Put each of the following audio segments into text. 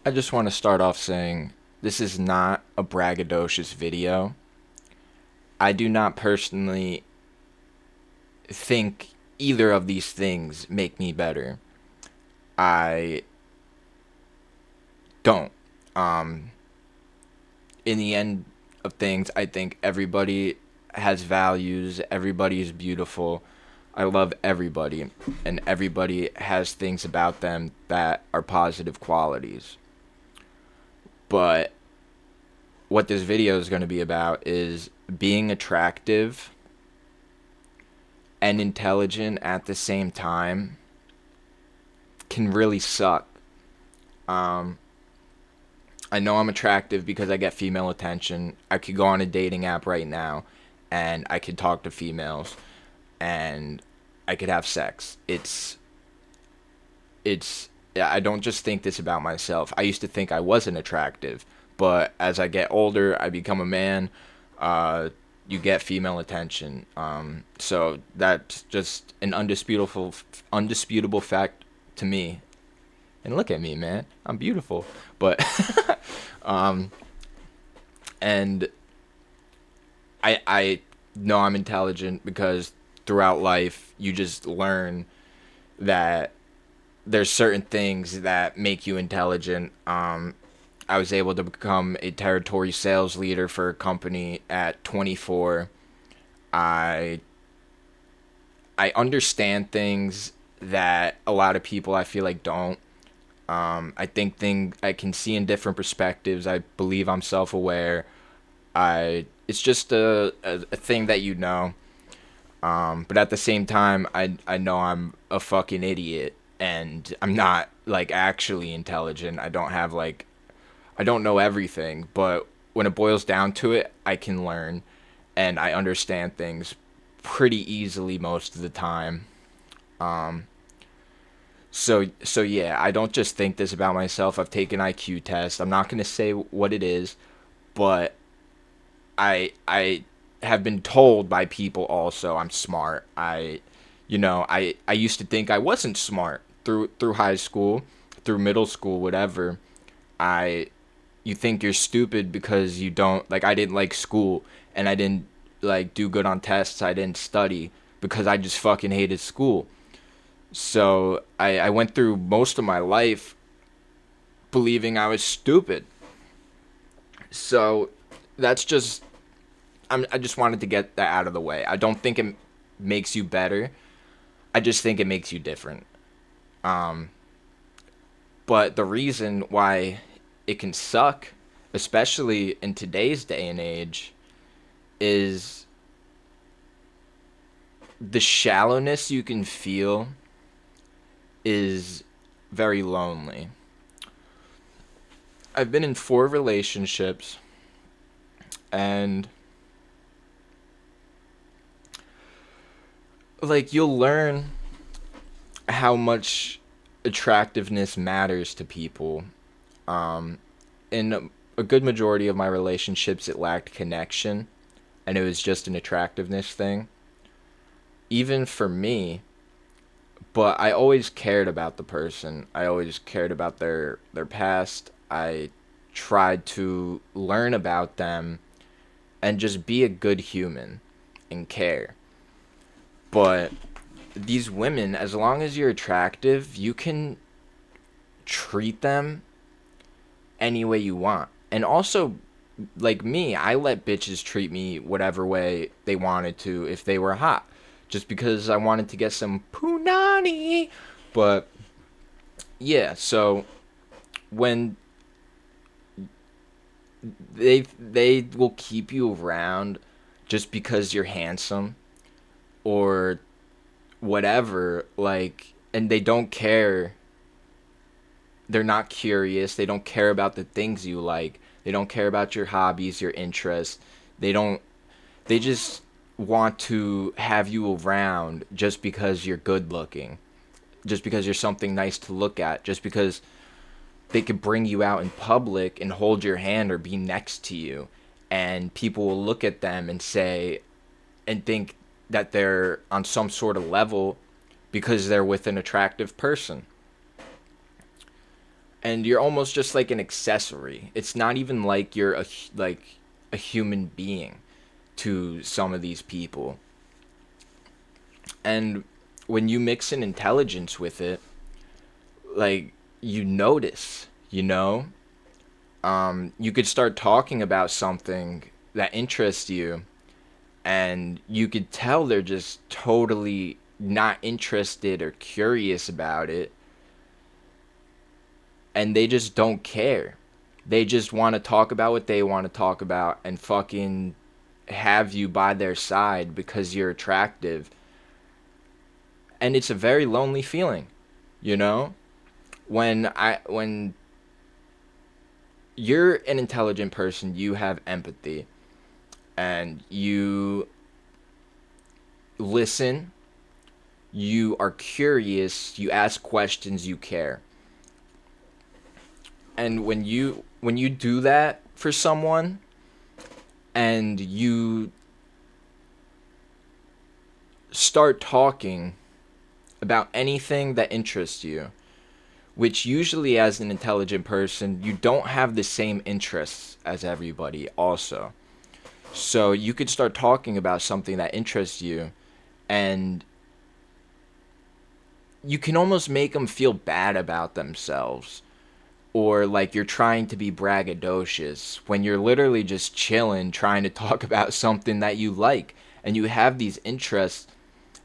I just want to start off saying this is not a braggadocious video. I do not personally think either of these things make me better. I don't. Um, in the end of things, I think everybody has values, everybody is beautiful. I love everybody, and everybody has things about them that are positive qualities. But what this video is going to be about is being attractive and intelligent at the same time can really suck. Um, I know I'm attractive because I get female attention. I could go on a dating app right now and I could talk to females and I could have sex. It's I don't just think this about myself. I used to think I wasn't attractive, but as I get older, I become a man. Uh, you get female attention. So that's just an undisputable fact to me. And look at me, man. I'm beautiful. But um, and I know I'm intelligent because throughout life you just learn that there's certain things that make you intelligent. I was able to become a territory sales leader for a company at 24. I I understand things that a lot of people I feel like don't. I think I can see in different perspectives. I believe I'm self-aware. I It's just a thing that you know. But at the same time, I know I'm a fucking idiot and I'm not like actually intelligent. I don't know everything, but when it boils down to it, I can learn and I understand things pretty easily most of the time. Um, so yeah, I don't just think this about myself. I've taken IQ tests. I'm not gonna say what it is, but I have been told by people also I'm smart. I used to think I wasn't smart through high school, through middle school, whatever. I You think you're stupid because you don't like I didn't like school and I didn't like do good on tests. I didn't study because I just fucking hated school. So I went through most of my life believing I was stupid. So that's just I just wanted to get that out of the way. I don't think it makes you better. I just think it makes you different. Um, but the reason why it can suck, especially in today's day and age, is the shallowness you can feel is very lonely. I've been in 4 relationships and like you'll learn how much attractiveness matters to people. Um, in a good majority of my relationships, it lacked connection, and it was just an attractiveness thing. Even for me, but I always cared about the person. I always cared about their past. I tried to learn about them and just be a good human and care. But these women, as long as you're attractive, you can treat them any way you want. And also, like me, I let bitches treat me whatever way they wanted to if they were hot. Just because I wanted to get some punani. But yeah, so when they will keep you around just because you're handsome or whatever, like, and they don't care, they're not curious, they don't care about the things you like, they don't care about your hobbies, your interests, they don't, they just want to have you around just because you're good looking, just because you're something nice to look at, just because they could bring you out in public and hold your hand or be next to you, and people will look at them and say and think that they're on some sort of level because they're with an attractive person. and you're almost just like an accessory. It's not even like you're like a human being to some of these people. And when you mix in intelligence with it, like you notice, you could start talking about something that interests you, and you could tell they're just totally not interested or curious about it, and they just don't care. They just want to talk about what they want to talk about and fucking have you by their side because you're attractive. And it's a very lonely feeling, you know? When you're an intelligent person, you have empathy and you listen, you are curious, you ask questions, you care. And when you do that for someone and you start talking about anything that interests you, which usually as an intelligent person, you don't have the same interests as everybody also. So you could start talking about something that interests you, and you can almost make them feel bad about themselves, or like you're trying to be braggadocious when you're literally just chilling trying to talk about something that you like, and you have these interests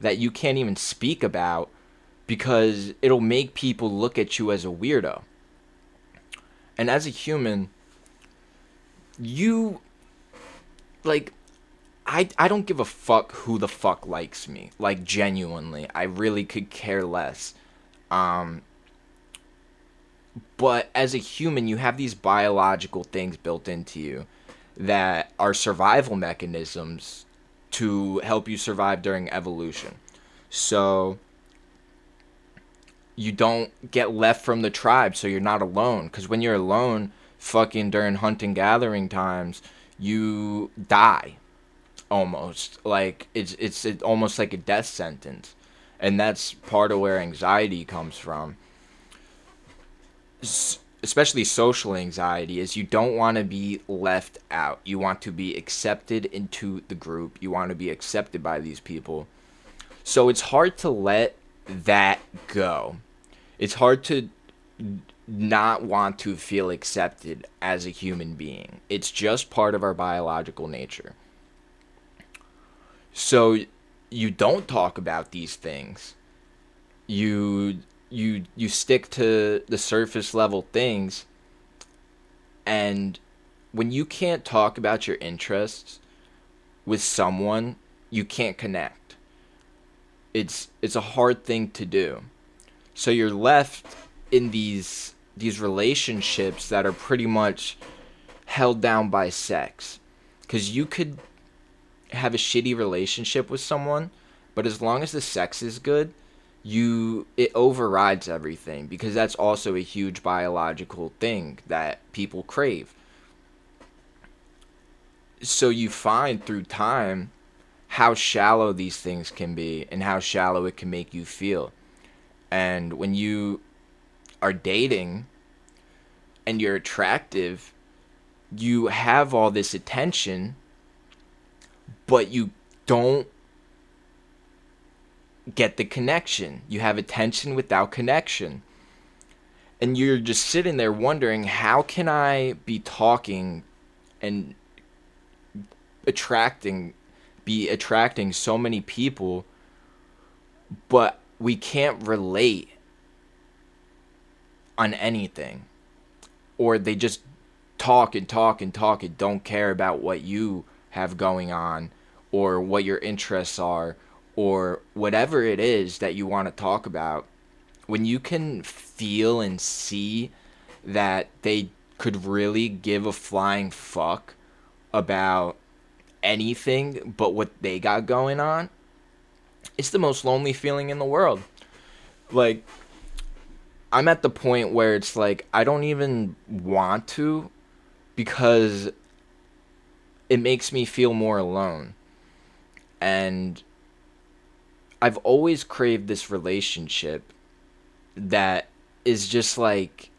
that you can't even speak about because it'll make people look at you as a weirdo. And as a human, you like I don't give a fuck who the fuck likes me. Like genuinely, I really could care less. Um but as a human, you have these biological things built into you that are survival mechanisms to help you survive during evolution. So you don't get left from the tribe, so you're not alone. Because when you're alone, fucking during hunting gathering times, you die almost. Like it's almost like a death sentence, and that's part of where anxiety comes from. Especially social anxiety is you don't want to be left out. You want to be accepted into the group. You want to be accepted by these people. So it's hard to let that go. It's hard to not want to feel accepted as a human being. It's just part of our biological nature. So you don't talk about these things. You stick to the surface level things, and when you can't talk about your interests with someone, you can't connect. It's a hard thing to do. So you're left in these relationships that are pretty much held down by sex. Cuz you could have a shitty relationship with someone, but as long as the sex is good, you it overrides everything because that's also a huge biological thing that people crave. So you find through time how shallow these things can be and how shallow it can make you feel. And when you are dating and you're attractive, you have all this attention, but you don't get the connection. You have attention without connection. And you're just sitting there wondering, how can I be talking and attracting be attracting so many people, but we can't relate on anything, or they just talk and talk and talk and don't care about what you have going on or what your interests are or whatever it is that you want to talk about. When you can feel and see that they could really give a flying fuck about anything but what they got going on, it's the most lonely feeling in the world. Like, I'm at the point where it's like I don't even want to, because it makes me feel more alone. And I've always craved this relationship that is just like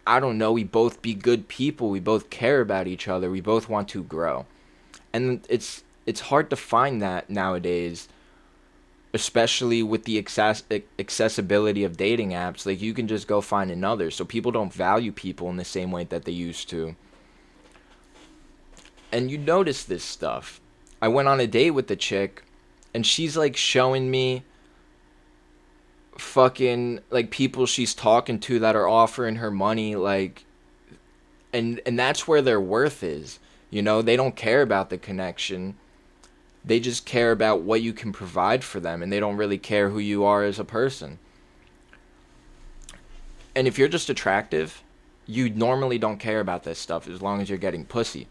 I don't know, we both be good people, we both care about each other, we both want to grow. And it's hard to find that nowadays, especially with the accessibility of dating apps. Like, you can just go find another, so people don't value people in the same way that they used to. And you notice this stuff. I went on a date with the chick, and she's like showing me fucking like people she's talking to that are offering her money, like, and that's where their worth is. You know, they don't care about the connection. They just care about what you can provide for them, and they don't really care who you are as a person. And if you're just attractive, you normally don't care about this stuff as long as you're getting pussy.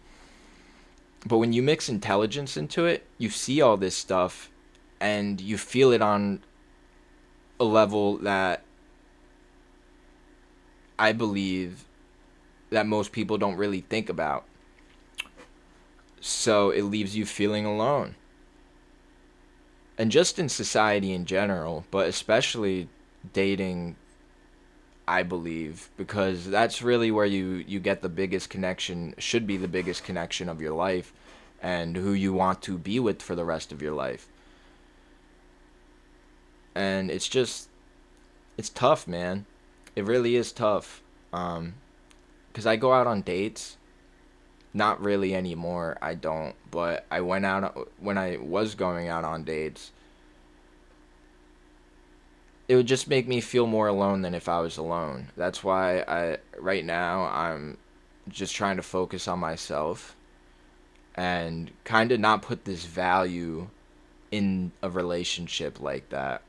But when you mix intelligence into it, you see all this stuff and you feel it on a level that I believe that most people don't really think about. So it leaves you feeling alone. And just in society in general, but especially dating, I believe, because that's really where you get the biggest connection, should be the biggest connection of your life, and who you want to be with for the rest of your life. And it's tough, man. It really is tough. Because I go out on dates. Not really anymore, I don't. But I went out, when I was going out on dates, it would just make me feel more alone than if I was alone. That's why right now, I'm just trying to focus on myself and kind of not put this value in a relationship like that.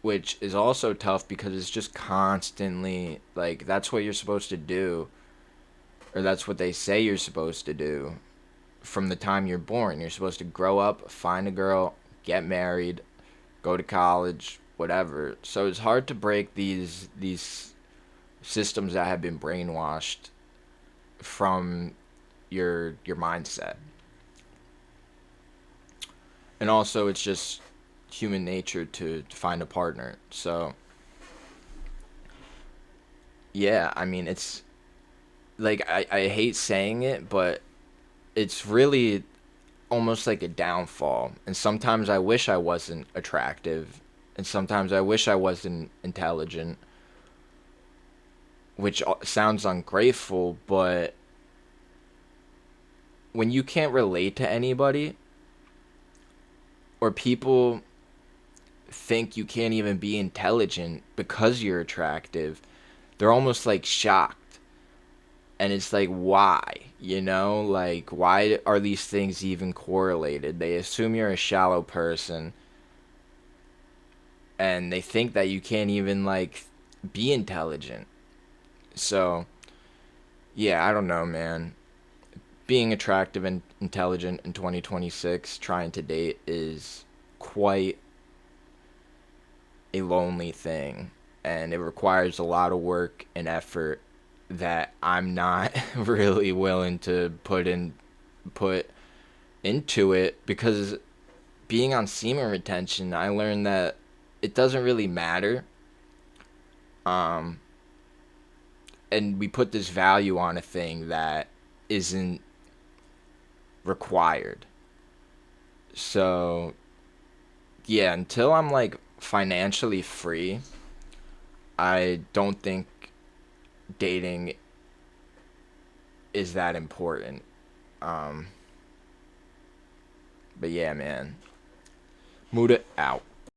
Which is also tough because it's just constantly, like, that's what you're supposed to do, or that's what they say you're supposed to do from the time you're born. You're supposed to grow up, find a girl, get married, go to college, whatever. So it's hard to break these systems that have been brainwashed from your mindset. And also, it's just human nature to find a partner. So yeah, I mean, it's like, I hate saying it, but it's really almost like a downfall. And sometimes I wish I wasn't attractive, and sometimes I wish I wasn't intelligent, which sounds ungrateful, but when you can't relate to anybody, or people think you can't even be intelligent because you're attractive, they're almost like shocked. And it's like, why? You know, like, why are these things even correlated? They assume you're a shallow person, and they think that you can't even, like, be intelligent. So, yeah, I don't know, man. Being attractive and intelligent in 2026, trying to date, is quite a lonely thing. And it requires a lot of work and effort that I'm not really willing to put into it, because being on semen retention, I learned that it doesn't really matter. Um, and we put this value on a thing that isn't required. So, yeah, until I'm like financially free, I don't think dating is that important. Um, but yeah, man. Muda out.